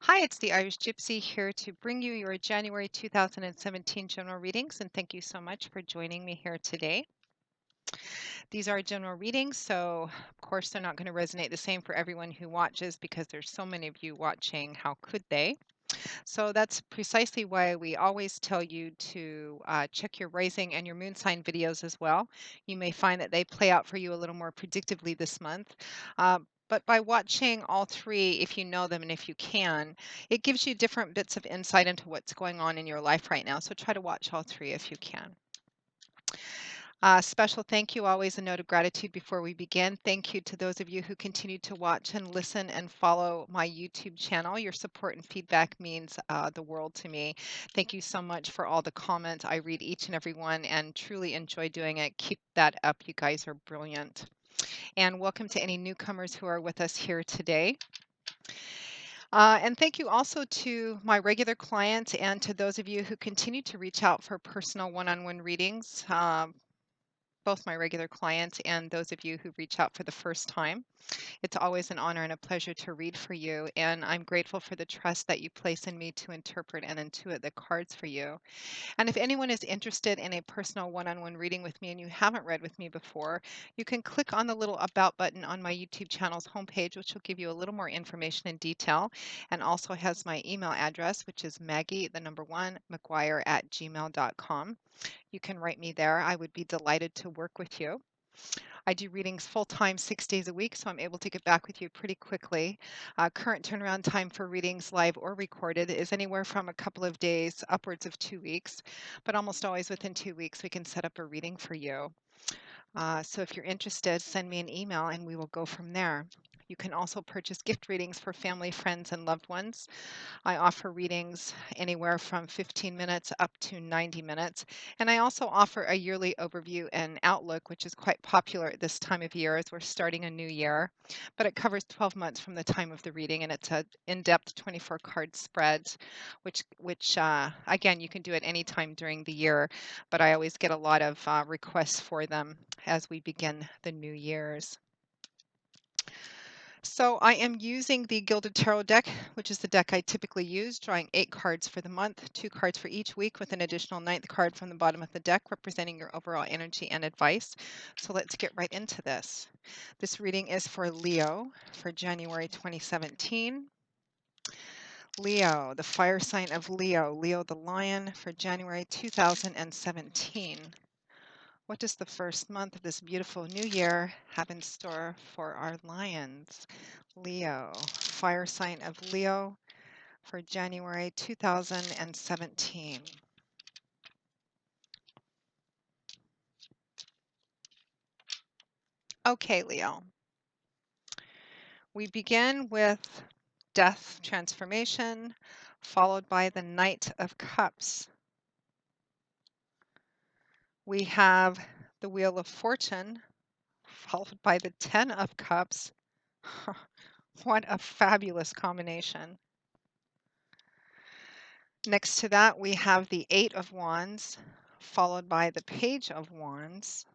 Hi, it's the Irish Gypsy here to bring you your January 2017 general readings, and thank you so much for joining me here today. These are general readings, so of course they're not going to resonate the same for everyone who watches because there's so many of you watching. How could they? So that's precisely why we always tell you to check your rising and your moon sign videos as well. You may find that they play out for you a little more predictably this month. But by watching all three, if you know them and if you can, it gives you different bits of insight into what's going on in your life right now. So try to watch all three if you can. Special thank you, always a note of gratitude before we begin. Thank you to those of you who continue to watch and listen and follow my YouTube channel. Your support and feedback means the world to me. Thank you so much for all the comments. I read each and every one and truly enjoy doing it. Keep that up. You guys are brilliant. And welcome to any newcomers who are with us here today. And thank you also to my regular clients and to those of you who continue to reach out for personal one-on-one readings. Both my regular clients and those of you who reach out for the first time. It's always an honor and a pleasure to read for you, and I'm grateful for the trust that you place in me to interpret and intuit the cards for you. And if anyone is interested in a personal one-on-one reading with me and you haven't read with me before, you can click on the little About button on my YouTube channel's homepage, which will give you a little more information in detail, and also has my email address, which is Maggie, the number one, McGuire@gmail.com. You can write me there. I would be delighted to work with you. I do readings full time, 6 days a week, so I'm able to get back with you pretty quickly. Current turnaround time for readings, live or recorded, is anywhere from a couple of days, upwards of 2 weeks, but almost always within 2 weeks, we can set up a reading for you. So if you're interested, send me an email and we will go from there. You can also purchase gift readings for family, friends, and loved ones. I offer readings anywhere from 15 minutes up to 90 minutes. And I also offer a yearly overview and outlook, which is quite popular at this time of year as we're starting a new year. But it covers 12 months from the time of the reading, and it's an in-depth 24 card spread, which again, you can do at any time during the year. But I always get a lot of requests for them as we begin the new year's. So I am using the Gilded Tarot deck, which is the deck I typically use, drawing 8 cards for the month, 2 cards for each week with an additional 9th card from the bottom of the deck representing your overall energy and advice. So let's get right into this. This reading is for Leo for January 2017. Leo, the fire sign of Leo, Leo the Lion for January 2017. What does the first month of this beautiful new year have in store for our lions? Leo, fire sign of Leo for January 2017. Okay, Leo. We begin with death transformation, followed by the Knight of Cups. We have the Wheel of Fortune, followed by the Ten of Cups. What a fabulous combination. Next to that, we have the Eight of Wands, followed by the Page of Wands.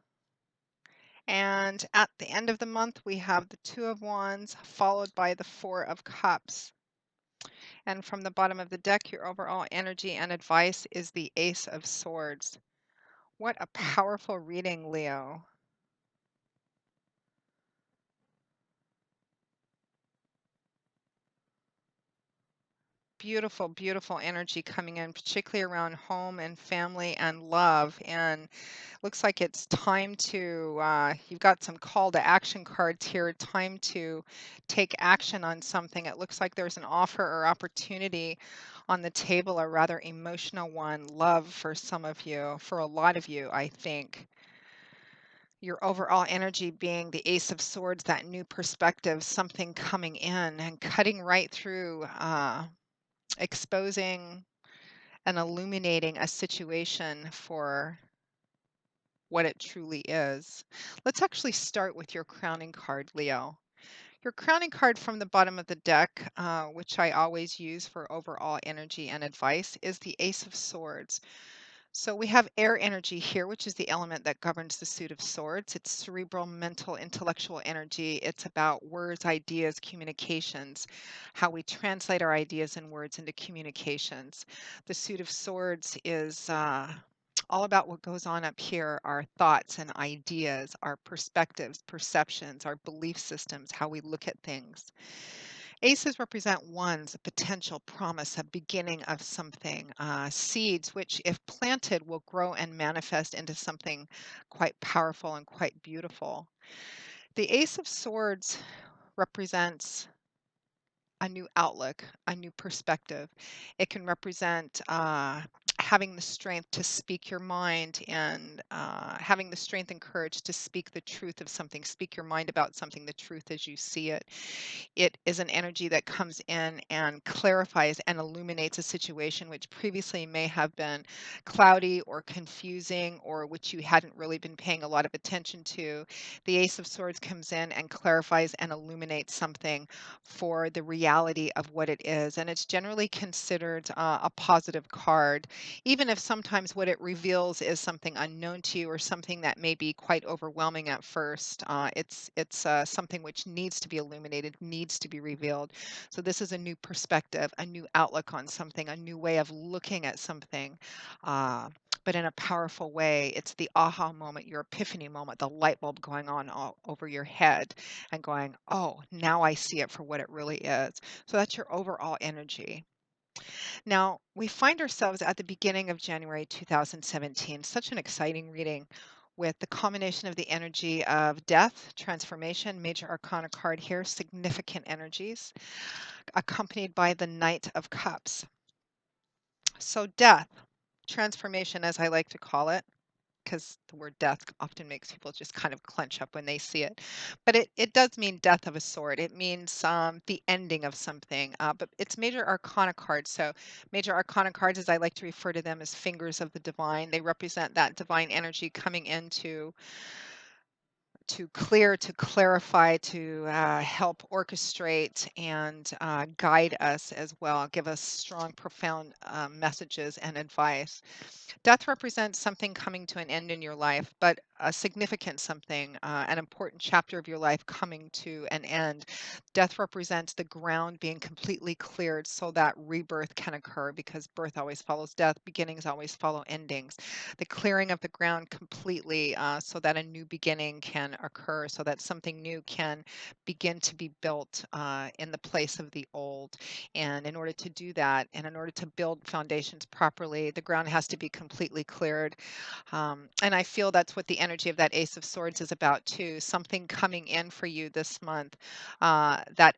And at the end of the month, we have the Two of Wands, followed by the Four of Cups. And from the bottom of the deck, your overall energy and advice is the Ace of Swords. What a powerful reading, Leo. Beautiful, beautiful energy coming in, particularly around home and family and love. And looks like it's time to, you've got some call to action cards here, time to take action on something. It looks like there's an offer or opportunity on the table, a rather emotional one, love for some of you, for a lot of you, I think. Your overall energy being the Ace of Swords, that new perspective, something coming in and cutting right through, exposing and illuminating a situation for what it truly is. Let's actually start with your crowning card, Leo. Your crowning card from the bottom of the deck, which I always use for overall energy and advice, is the Ace of Swords. So we have air energy here, which is the element that governs the suit of swords. It's cerebral, mental, intellectual energy. It's about words, ideas, communications, how we translate our ideas and words into communications. The suit of swords is all about what goes on up here, our thoughts and ideas, our perspectives, perceptions, our belief systems, how we look at things. Aces represent ones, a potential promise, a beginning of something, seeds, which, if planted, will grow and manifest into something quite powerful and quite beautiful. The Ace of Swords represents a new outlook, a new perspective. It can represent having the strength to speak your mind and having the strength and courage to speak the truth of something, speak your mind about something, the truth as you see it. It is an energy that comes in and clarifies and illuminates a situation which previously may have been cloudy or confusing or which you hadn't really been paying a lot of attention to. The Ace of Swords comes in and clarifies and illuminates something for the reality of what it is. And it's generally considered a positive card, even if sometimes what it reveals is something unknown to you or something that may be quite overwhelming at first. It's something which needs to be illuminated, needs to be revealed. So this is a new perspective, a new outlook on something, a new way of looking at something. But in a powerful way. It's the aha moment, your epiphany moment, the light bulb going on all over your head and going, oh, now I see it for what it really is. So that's your overall energy. Now, we find ourselves at the beginning of January 2017, such an exciting reading with the combination of the energy of death, transformation, major arcana card here, significant energies, accompanied by the Knight of Cups. So, death, transformation, as I like to call it, because the word death often makes people just kind of clench up when they see it. But it does mean death of a sort. It means the ending of something. But it's major arcana cards. So major arcana cards, as I like to refer to them, as fingers of the divine. They represent that divine energy coming into to clear, to clarify, to help orchestrate and guide us as well, give us strong, profound messages and advice. Death represents something coming to an end in your life, but a significant something, an important chapter of your life coming to an end. Death represents the ground being completely cleared so that rebirth can occur because birth always follows death, beginnings always follow endings. The clearing of the ground completely so that a new beginning can occur, so that something new can begin to be built in the place of the old. And in order to do that, and in order to build foundations properly, the ground has to be completely cleared. And I feel that's what the energy of that Ace of Swords is about too. Something coming in for you this month that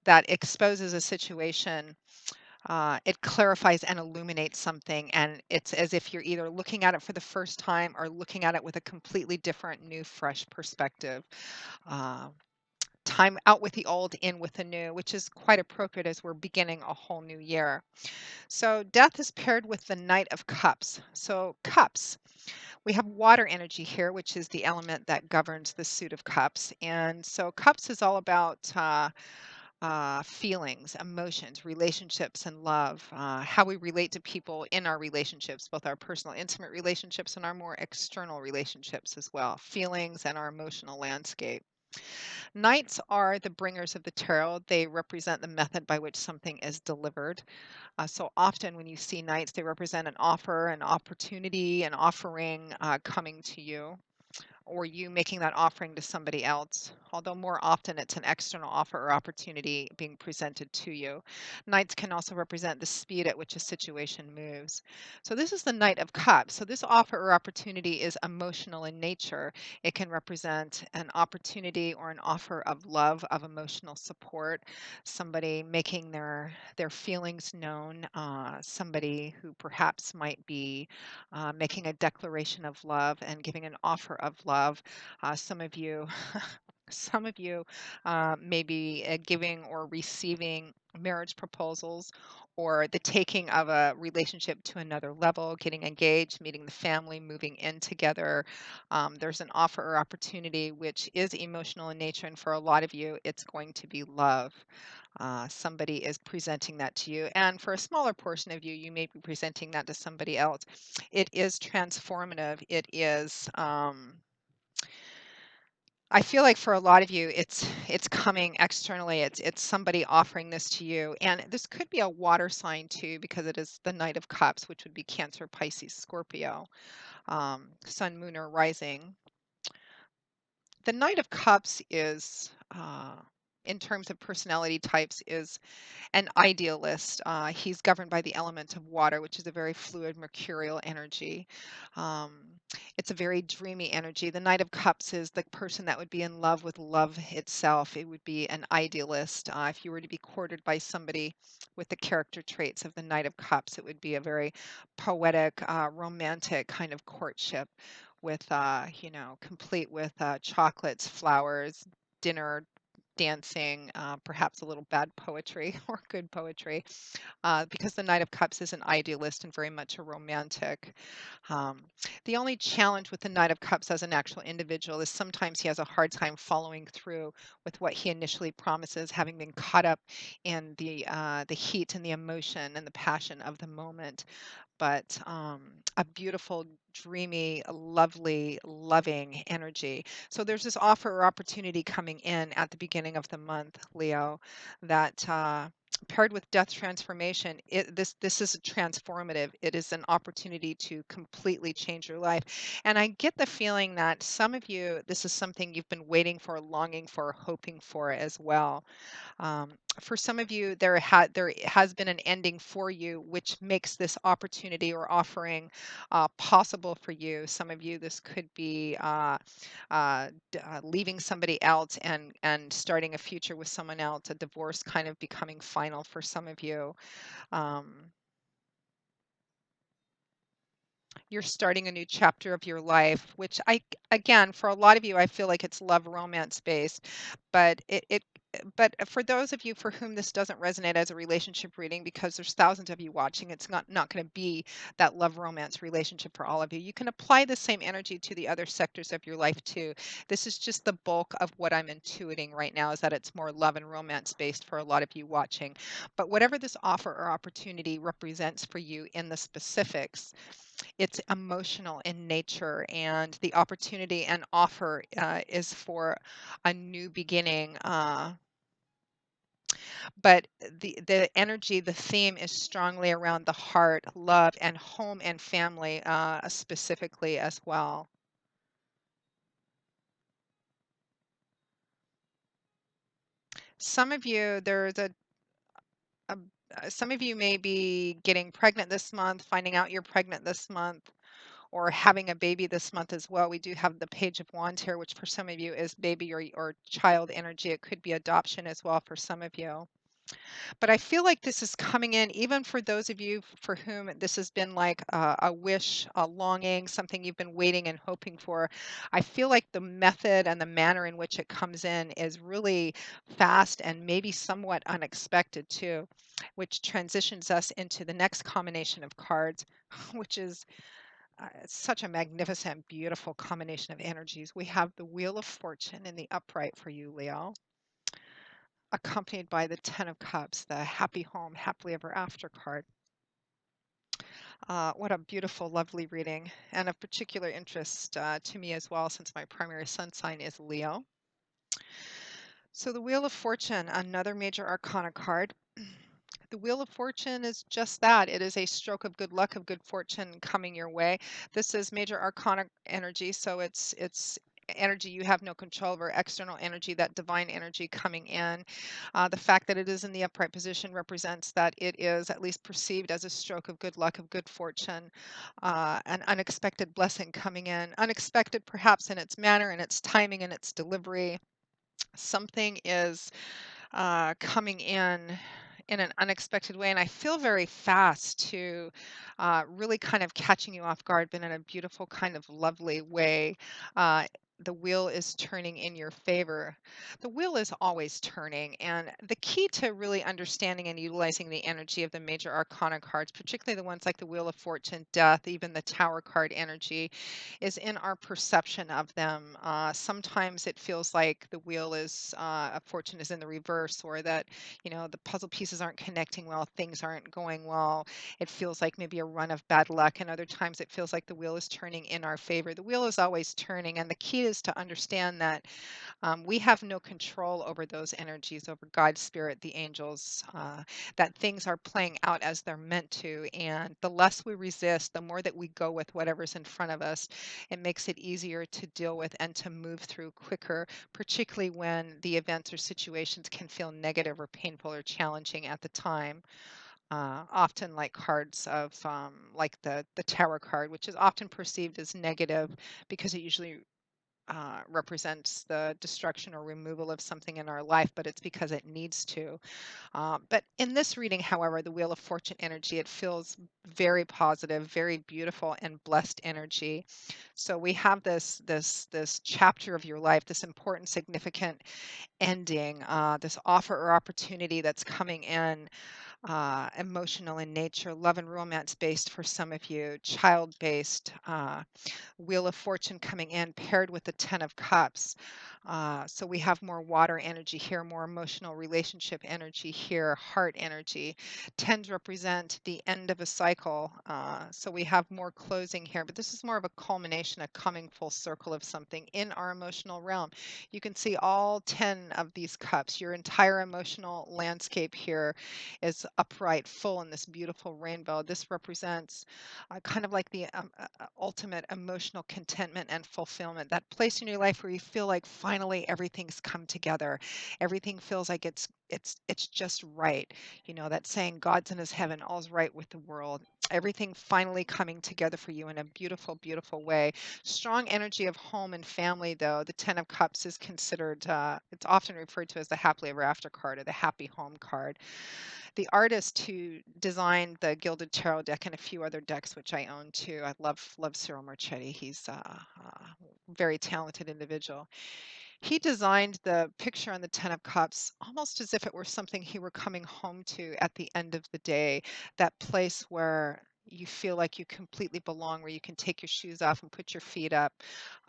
exposes a situation. It clarifies and illuminates something, and it's as if you're either looking at it for the first time or looking at it with a completely different, new, fresh perspective. Uh, Time out with the old, in with the new, which is quite appropriate as we're beginning a whole new year. So, death is paired with the Knight of Cups. So, cups. We have water energy here, which is the element that governs the suit of cups. And so, cups is all about feelings, emotions, relationships, and love, how we relate to people in our relationships, both our personal, intimate relationships and our more external relationships as well, feelings and our emotional landscape. Knights are the bringers of the tarot. They represent the method by which something is delivered. So often when you see knights, they represent an offer, an opportunity, an offering coming to you, or you making that offering to somebody else, although more often it's an external offer or opportunity being presented to you. Knights can also represent the speed at which a situation moves. So this is the Knight of Cups. So this offer or opportunity is emotional in nature. It can represent an opportunity or an offer of love, of emotional support, somebody making their feelings known, somebody who perhaps might be making a declaration of love and giving an offer of love. Some of you Some of you may be giving or receiving marriage proposals or the taking of a relationship to another level, getting engaged, meeting the family, moving in together. There's an offer or opportunity which is emotional in nature, and for a lot of you, it's going to be love. Somebody is presenting that to you, and for a smaller portion of you, you may be presenting that to somebody else. It is transformative. It is. I feel like for a lot of you, it's coming externally. It's somebody offering this to you, and this could be a water sign too, because it is the Knight of Cups, which would be Cancer, Pisces, Scorpio, Sun, Moon, or Rising. The Knight of Cups is, in terms of personality types, is an idealist. He's governed by the element of water, which is a very fluid mercurial energy. Um, it's a very dreamy energy. The Knight of Cups is the person that would be in love with love itself. It would be an idealist. If you were to be courted by somebody with the character traits of the Knight of Cups, it would be a very poetic, romantic kind of courtship with, complete with chocolates, flowers, dinner, dancing, perhaps a little bad poetry or good poetry, because the Knight of Cups is an idealist and very much a romantic. Um, the only challenge with the Knight of Cups as an actual individual is sometimes he has a hard time following through with what he initially promises, having been caught up in the heat and the emotion and the passion of the moment, but a beautiful, dreamy, lovely, loving energy. So there's this offer or opportunity coming in at the beginning of the month, Leo, that paired with death transformation, this is transformative. It is an opportunity to completely change your life. And I get the feeling that some of you, this is something you've been waiting for, longing for, hoping for as well. For some of you, there has been an ending for you, which makes this opportunity or offering possible for you. Some of you, this could be leaving somebody else and starting a future with someone else. A divorce kind of becoming final for some of you. Um, you're starting a new chapter of your life, which again, for a lot of you, I feel like it's love romance based, but but for those of you for whom this doesn't resonate as a relationship reading, because there's thousands of you watching, it's not going to be that love romance relationship for all of you. You can apply the same energy to the other sectors of your life too. This is just the bulk of what I'm intuiting right now, is that it's more love and romance based for a lot of you watching. But whatever this offer or opportunity represents for you in the specifics, it's emotional in nature, and the opportunity and offer is for a new beginning. But the energy, the theme is strongly around the heart, love, and home and family, specifically as well. Some of you, a some of you may be getting pregnant this month, finding out you're pregnant this month, or having a baby this month as well. We do have the Page of Wands here, which for some of you is baby or child energy. It could be adoption as well for some of you. But I feel like this is coming in, even for those of you for whom this has been like a wish, a longing, something you've been waiting and hoping for. I feel like the method and the manner in which it comes in is really fast and maybe somewhat unexpected too, which transitions us into the next combination of cards, which is such a magnificent, beautiful combination of energies. We have the Wheel of Fortune in the upright for you, Leo, accompanied by the Ten of Cups, the happy home, happily ever after card. What a beautiful, lovely reading, and of particular interest to me as well, since my primary sun sign is Leo. So, the Wheel of Fortune, another major arcana card. The Wheel of Fortune is just that. It is a stroke of good luck, of good fortune coming your way. This is major arcana energy, so it's energy you have no control over, external energy, that divine energy coming in. The fact that it is in the upright position represents that it is at least perceived as a stroke of good luck, of good fortune, an unexpected blessing coming in, unexpected perhaps in its manner, in its timing, in its delivery. Something is coming in an unexpected way, and I feel very fast to really kind of catching you off guard, but in a beautiful kind of lovely way. the wheel is turning in your favor. The wheel is always turning, and the key to really understanding and utilizing the energy of the major arcana cards, particularly the ones like the Wheel of Fortune, Death, even the Tower card energy, is in our perception of them. Sometimes it feels like the wheel is of fortune is in the reverse, or that the puzzle pieces aren't connecting well, things aren't going well. It feels like maybe a run of bad luck, and other times it feels like the wheel is turning in our favor. The wheel is always turning, and the key is to understand that we have no control over those energies, over God's spirit, the angels, that things are playing out as they're meant to. And the less we resist, the more that we go with whatever's in front of us, it makes it easier to deal with and to move through quicker, particularly when the events or situations can feel negative or painful or challenging at the time. Often like cards of like the Tower card, which is often perceived as negative because it usually represents the destruction or removal of something in our life, but it's because it needs to. But in this reading, however, the Wheel of Fortune energy, it feels very positive, very beautiful, and blessed energy. So we have this chapter of your life, this important, significant ending, this offer or opportunity that's coming in, emotional in nature, love and romance based for some of you, child based. Wheel of Fortune coming in paired with the Ten of Cups. So we have more water energy here, more emotional relationship energy here, heart energy. Tens represent the end of a cycle. So we have more closing here, but this is more of a culmination, a coming full circle of something in our emotional realm. You can see all 10 of these cups. Your entire emotional landscape here is upright, full in this beautiful rainbow. This represents kind of like the ultimate emotional contentment and fulfillment, that place in your life where you feel like finally everything's come together. Everything feels like it's just right. That saying, God's in his heaven, all's right with the world. Everything finally coming together for you in a beautiful, beautiful way. Strong energy of home and family, though. The Ten of Cups is considered, it's often referred to as the happily ever after card or the happy home card. The artist who designed the Gilded Tarot deck and a few other decks, which I own too. I love Cyril Marchetti. He's a very talented individual. He designed the picture on the Ten of Cups almost as if it were something he were coming home to at the end of the day, that place where you feel like you completely belong, where you can take your shoes off and put your feet up.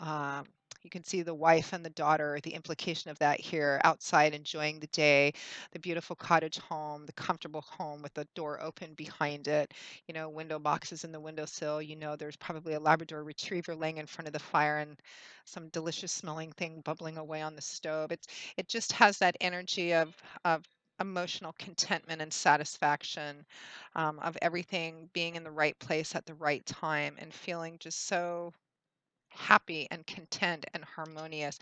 Um, you can see the wife and the daughter, the implication of that here, outside enjoying the day, the beautiful cottage home, the comfortable home with the door open behind it, window boxes in the windowsill. There's probably a Labrador retriever laying in front of the fire, and some delicious smelling thing bubbling away on the stove. It just has that energy of emotional contentment and satisfaction, of everything being in the right place at the right time and feeling just so happy and content and harmonious.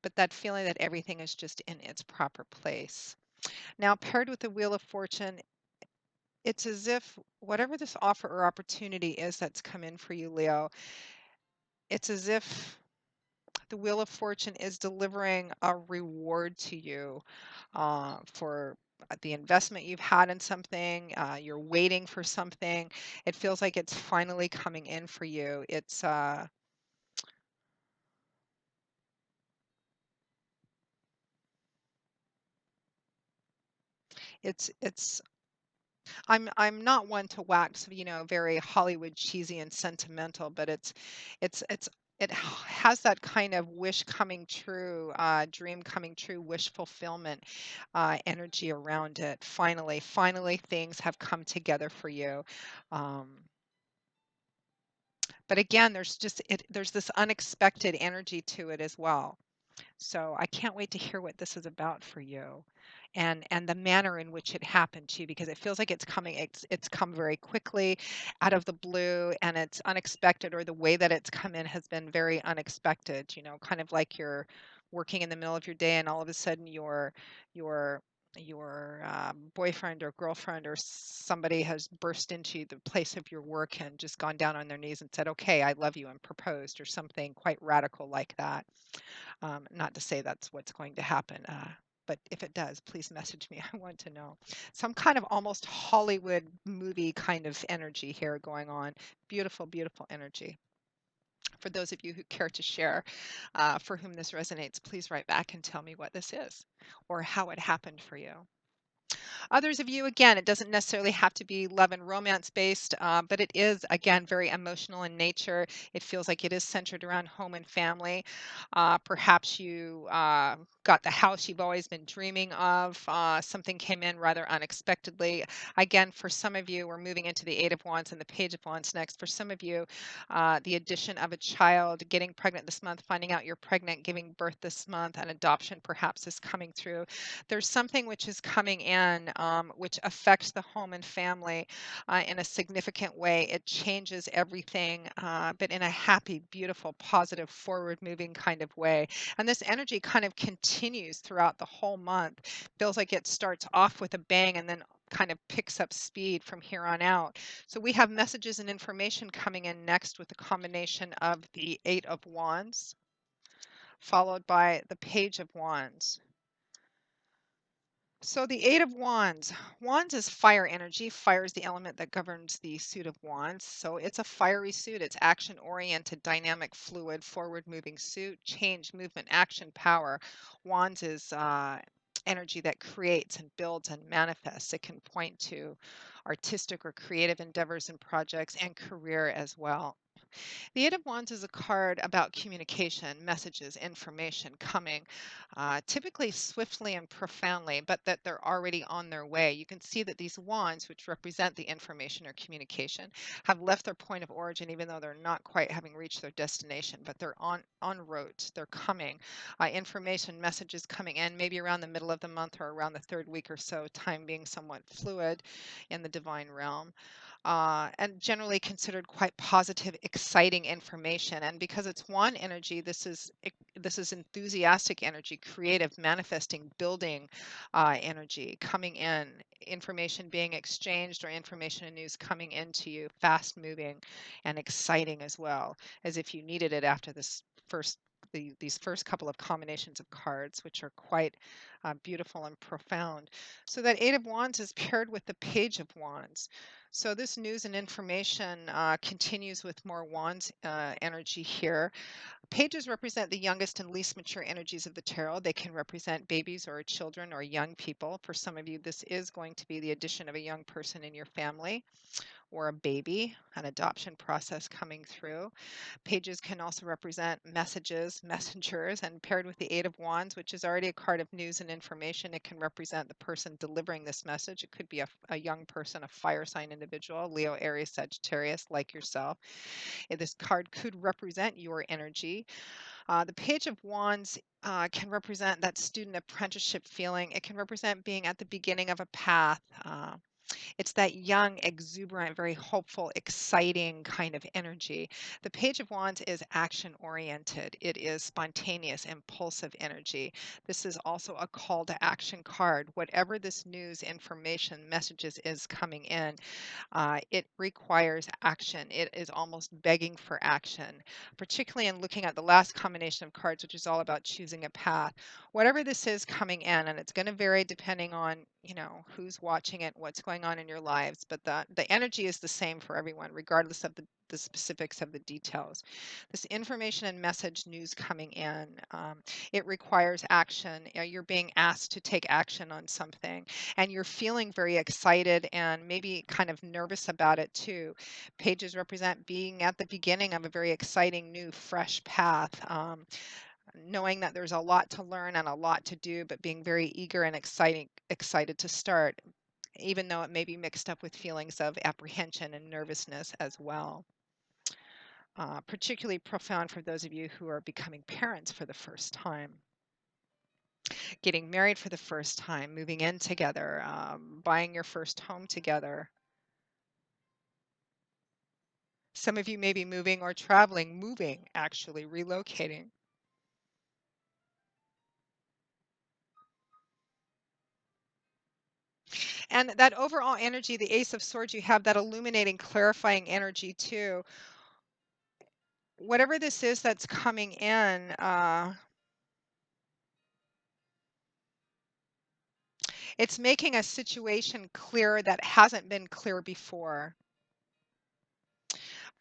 But that feeling that everything is just in its proper place. Now, paired with the Wheel of Fortune, it's as if whatever this offer or opportunity is that's come in for you, Leo, it's as if the Wheel of Fortune is delivering a reward to you, for the investment you've had in something. You're waiting for something. It feels like it's finally coming in for you. It's I'm not one to wax, very Hollywood cheesy and sentimental, but it's has that kind of wish coming true, dream coming true, wish fulfillment, energy around it. Finally, things have come together for you. Um, but again, there's this unexpected energy to it as well. So I can't wait to hear what this is about for you, and the manner in which it happened to you, because it feels like it's come very quickly out of the blue, and it's unexpected, or the way that it's come in has been very unexpected, kind of like you're working in the middle of your day and all of a sudden your boyfriend or girlfriend or somebody has burst into the place of your work and just gone down on their knees and said, okay, I love you, and proposed, or something quite radical like that. Not to say that's what's going to happen, but if it does, please message me. I want to know. Some kind of almost Hollywood movie kind of energy here going on. Beautiful, beautiful energy. For those of you who care to share, for whom this resonates, please write back and tell me what this is or how it happened for you. Others of you, again, it doesn't necessarily have to be love and romance based, but it is, again, very emotional in nature. It feels like it is centered around home and family. Perhaps you got the house you've always been dreaming of. Something came in rather unexpectedly. Again, for some of you, we're moving into the Eight of Wands and the Page of Wands next. For some of you, the addition of a child, getting pregnant this month, finding out you're pregnant, giving birth this month, an adoption perhaps is coming through. There's something which is coming in which affects the home and family in a significant way. It changes everything, but in a happy, beautiful, positive, forward moving kind of way. And this energy kind of continues throughout the whole month. Feels like it starts off with a bang and then kind of picks up speed from here on out. So we have messages and information coming in next with a combination of the Eight of Wands, followed by the Page of Wands. So the Eight of Wands. Wands is fire energy. Fire is the element that governs the suit of Wands. So it's a fiery suit. It's action oriented, dynamic, fluid, forward moving suit. Change, movement, action, power. Wands is energy that creates and builds and manifests. It can point to artistic or creative endeavors and projects and career as well. The Eight of Wands is a card about communication, messages, information coming, typically swiftly and profoundly, but that they're already on their way. You can see that these wands, which represent the information or communication, have left their point of origin, even though they're not quite having reached their destination, but they're on route. They're coming. Information, messages coming in, maybe around the middle of the month or around the third week or so, time being somewhat fluid in the divine realm, and generally considered quite positive, exciting information. And because it's one energy, this is enthusiastic energy, creative, manifesting, building energy coming in, information being exchanged or information and news coming into you, fast moving and exciting as well, as if you needed it after this first. These first couple of combinations of cards, which are quite beautiful and profound. So that Eight of Wands is paired with the Page of Wands. So this news and information continues with more wands energy here. Pages represent the youngest and least mature energies of the tarot. They can represent babies or children or young people. For some of you, this is going to be the addition of a young person in your family or a baby, an adoption process coming through. Pages can also represent messages, messengers, and paired with the Eight of Wands, which is already a card of news and information, it can represent the person delivering this message. It could be a young person, a fire sign individual, Leo, Aries, Sagittarius, like yourself. This card could represent your energy. The Page of Wands can represent that student apprenticeship feeling. It can represent being at the beginning of a path. It's that young, exuberant, very hopeful, exciting kind of energy. The Page of Wands is action oriented, it is spontaneous, impulsive energy. This is also a call to action card. Whatever this news, information, messages is coming in, it requires action. It is almost begging for action, particularly in looking at the last combination of cards, which is all about choosing a path. Whatever this is coming in, and it's going to vary depending on who's watching it, what's going on in your lives, but the energy is the same for everyone, regardless of the specifics of the details. This information and message news coming in, it requires action. You're being asked to take action on something, and you're feeling very excited and maybe kind of nervous about it too. Pages represent being at the beginning of a very exciting, new, fresh path. Knowing that there's a lot to learn and a lot to do, but being very eager and excited to start, even though it may be mixed up with feelings of apprehension and nervousness as well. Particularly profound for those of you who are becoming parents for the first time, getting married for the first time, moving in together, buying your first home together. Some of you may be moving or traveling, moving, actually relocating. And that overall energy, the Ace of Swords, you have that illuminating, clarifying energy too. Whatever this is that's coming in, it's making a situation clear that hasn't been clear before.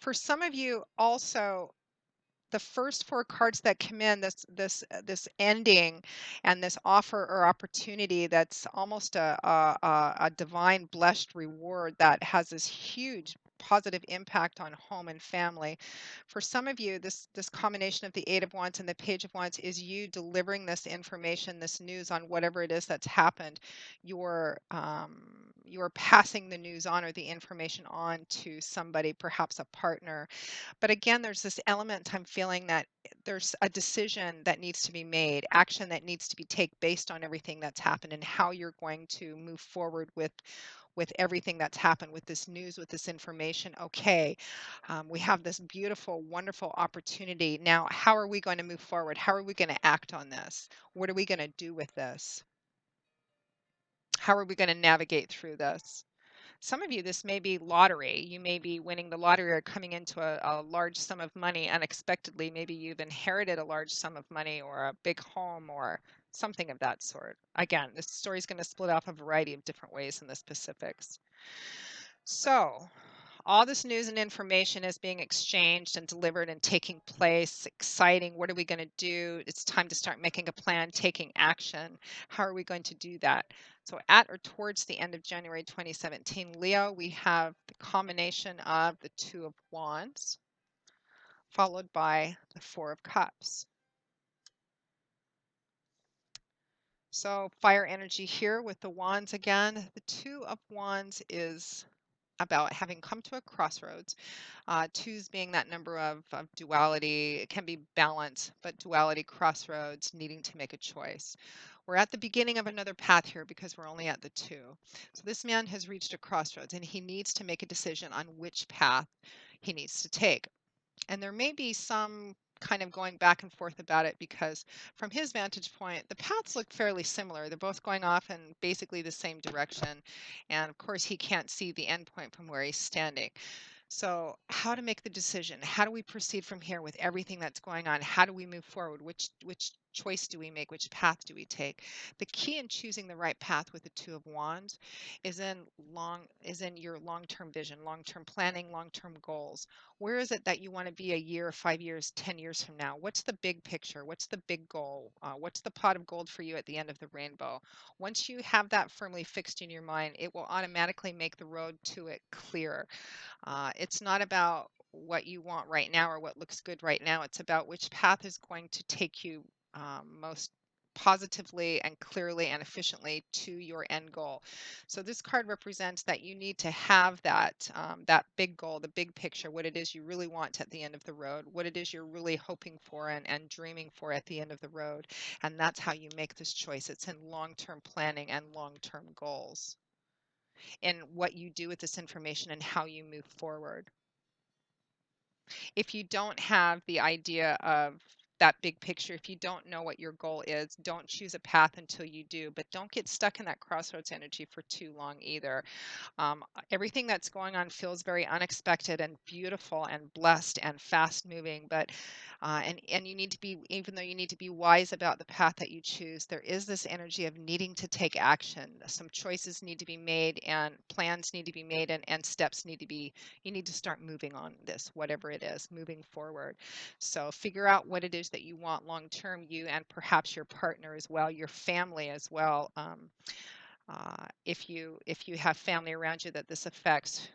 For some of you also, the first four cards that come in, this ending and this offer or opportunity that's almost a divine blessed reward that has this huge positive impact on home and family. For some of you, this combination of the Eight of Wands and the Page of Wands is you delivering this information, this news on whatever it is that's happened. You're passing the news on or the information on to somebody, perhaps a partner. But again, there's this element I'm feeling that there's a decision that needs to be made, action that needs to be taken based on everything that's happened and how you're going to move forward with everything that's happened with this news, with this information. Okay, we have this beautiful, wonderful opportunity. Now, how are we going to move forward? How are we going to act on this? What are we going to do with this? How are we going to navigate through this? Some of you, this may be lottery. You may be winning the lottery or coming into a large sum of money unexpectedly. Maybe you've inherited a large sum of money or a big home or something of that sort. Again, this story is going to split off a variety of different ways in the specifics. So, all this news and information is being exchanged and delivered and taking place. Exciting. What are we going to do? It's time to start making a plan, taking action. How are we going to do that? So, at or towards the end of January 2017, Leo, we have the combination of the Two of Wands, followed by the Four of Cups. So, fire energy here with the Wands again. The Two of Wands is about having come to a crossroads. Twos being that number of duality, it can be balance, but duality, crossroads, needing to make a choice. We're at the beginning of another path here because we're only at the two. So this man has reached a crossroads and he needs to make a decision on which path he needs to take. And there may be some kind of going back and forth about it because from his vantage point, the paths look fairly similar. They're both going off in basically the same direction. And of course, he can't see the end point from where he's standing. So, how to make the decision? How do we proceed from here with everything that's going on? How do we move forward? Which choice do we make? Which path do we take? The key in choosing the right path with the Two of Wands is in your long-term vision, long-term planning, long-term goals. Where is it that you want to be a year, 5 years, 10 years from now? What's the big picture? What's the big goal? What's the pot of gold for you at the end of the rainbow? Once you have that firmly fixed in your mind, it will automatically make the road to it clear. It's not about what you want right now or what looks good right now. It's about which path is going to take you most positively and clearly and efficiently to your end goal. So this card represents that you need to have that big goal, the big picture, what it is you really want at the end of the road, what it is you're really hoping for and dreaming for at the end of the road. And that's how you make this choice. It's in long-term planning and long-term goals in what you do with this information and how you move forward. If you don't have the idea of that big picture, if you don't know what your goal is, don't choose a path until you do, but don't get stuck in that crossroads energy for too long either. Everything that's going on feels very unexpected and beautiful and blessed and fast moving, but and you need to be, even though you need to be wise about the path that you choose, there is this energy of needing to take action. Some choices need to be made and plans need to be made and steps need to be, you need to start moving on this, whatever it is, moving forward. So figure out what it is that you want long term, you and perhaps your partner as well, your family as well. If you have family around you that this affects,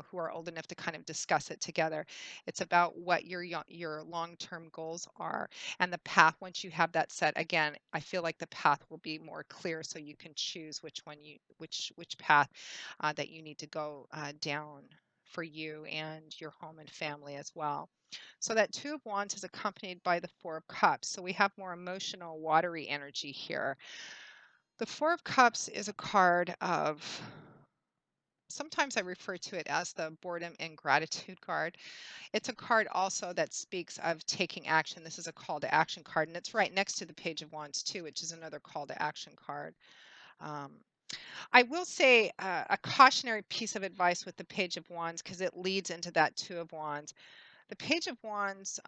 who are old enough to kind of discuss it together. It's about what your long-term goals are and the path. Once you have that set, again, I feel like the path will be more clear, so you can choose which path that you need to go down for you and your home and family as well. So that Two of Wands is accompanied by the Four of Cups. So we have more emotional, watery energy here. The Four of Cups is a card of, sometimes I refer to it as the boredom and gratitude card. It's a card also that speaks of taking action. This is a call to action card, and it's right next to the Page of Wands too, which is another call to action card. Um, I will say a cautionary piece of advice with the Page of Wands because it leads into that Two of Wands. The Page of Wands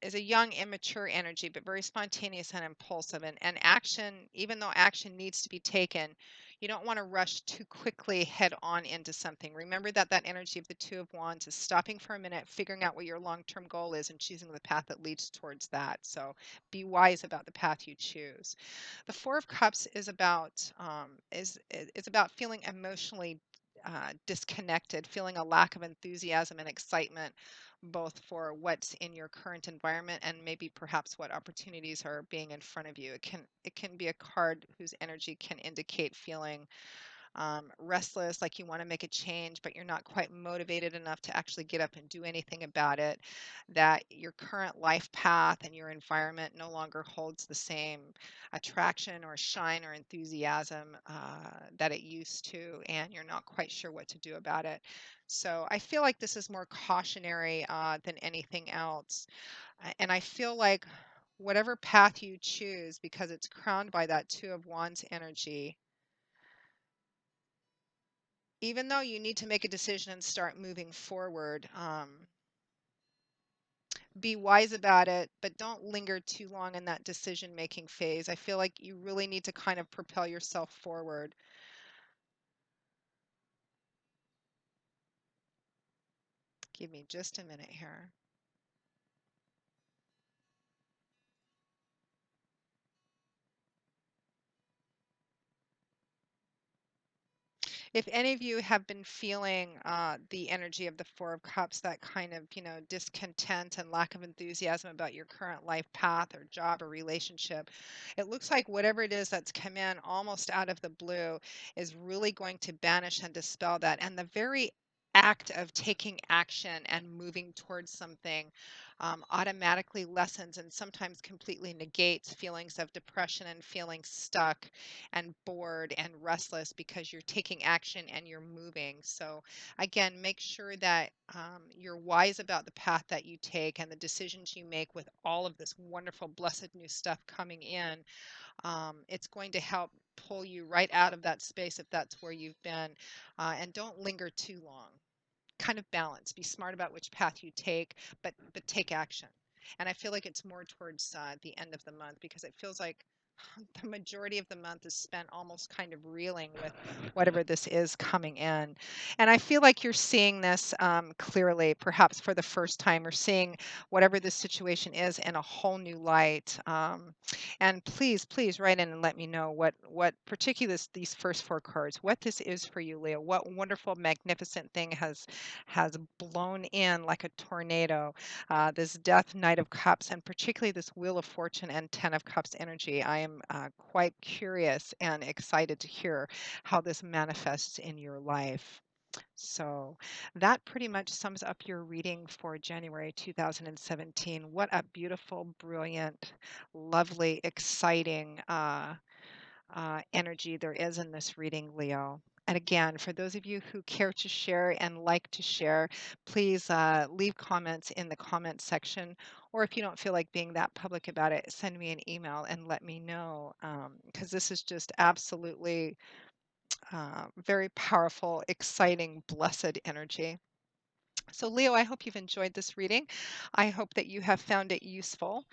is a young, immature energy, but very spontaneous and impulsive. And action, even though action needs to be taken, you don't want to rush too quickly head on into something. Remember that that energy of the Two of Wands is stopping for a minute, figuring out what your long-term goal is, and choosing the path that leads towards that. So be wise about the path you choose. The Four of Cups is about is about feeling emotionally disconnected, feeling a lack of enthusiasm and excitement, both for what's in your current environment and maybe perhaps what opportunities are being in front of you. It can be a card whose energy can indicate feeling restless, like you want to make a change, but you're not quite motivated enough to actually get up and do anything about it, that your current life path and your environment no longer holds the same attraction or shine or enthusiasm that it used to, and you're not quite sure what to do about it. So I feel like this is more cautionary than anything else. And I feel like whatever path you choose, because it's crowned by that Two of Wands energy, even though you need to make a decision and start moving forward, be wise about it, but don't linger too long in that decision making phase. I feel like you really need to kind of propel yourself forward. Give me just a minute here. If any of you have been feeling the energy of the Four of Cups, that kind of, discontent and lack of enthusiasm about your current life path or job or relationship, it looks like whatever it is that's come in almost out of the blue is really going to banish and dispel that. And the very act of taking action and moving towards something automatically lessens and sometimes completely negates feelings of depression and feeling stuck and bored and restless because you're taking action and you're moving. So, again, make sure that you're wise about the path that you take and the decisions you make with all of this wonderful, blessed new stuff coming in. It's going to help pull you right out of that space if that's where you've been. And don't linger too long. Kind of balance. Be smart about which path you take, but take action. And I feel like it's more towards the end of the month because it feels like the majority of the month is spent almost kind of reeling with whatever this is coming in. And I feel like you're seeing this clearly, perhaps for the first time, or seeing whatever this situation is in a whole new light. And please, please write in and let me know what particularly these first four cards, what this is for you, Leo. What wonderful, magnificent thing has blown in like a tornado, this Death, Knight of Cups, and particularly this Wheel of Fortune and Ten of Cups energy. I am quite curious and excited to hear how this manifests in your life. So that pretty much sums up your reading for January 2017. What a beautiful, brilliant, lovely, exciting energy there is in this reading, Leo. And again, for those of you who care to share and like to share, please leave comments in the comments section. Or if you don't feel like being that public about it, send me an email and let me know. Because this is just absolutely very powerful, exciting, blessed energy. So, Leo, I hope you've enjoyed this reading. I hope that you have found it useful.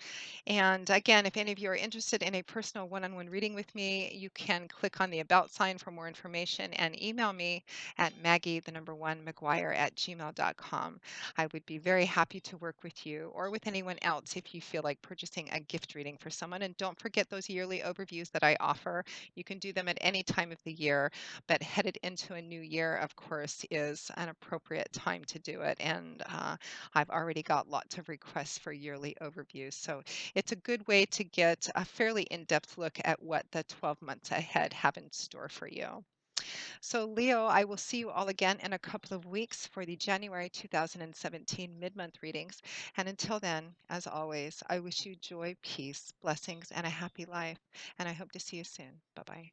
And again, if any of you are interested in a personal one on one reading with me, you can click on the About sign for more information and email me at Maggie, the number one, McGuire at gmail.com. I would be very happy to work with you or with anyone else if you feel like purchasing a gift reading for someone. And don't forget those yearly overviews that I offer. You can do them at any time of the year, but headed into a new year, of course, is an appropriate time to do it. And I've already got lots of requests for yearly overviews. So it's a good way to get a fairly in-depth look at what the 12 months ahead have in store for you. So, Leo, I will see you all again in a couple of weeks for the January 2017 mid-month readings. And until then, as always, I wish you joy, peace, blessings, and a happy life. And I hope to see you soon. Bye-bye.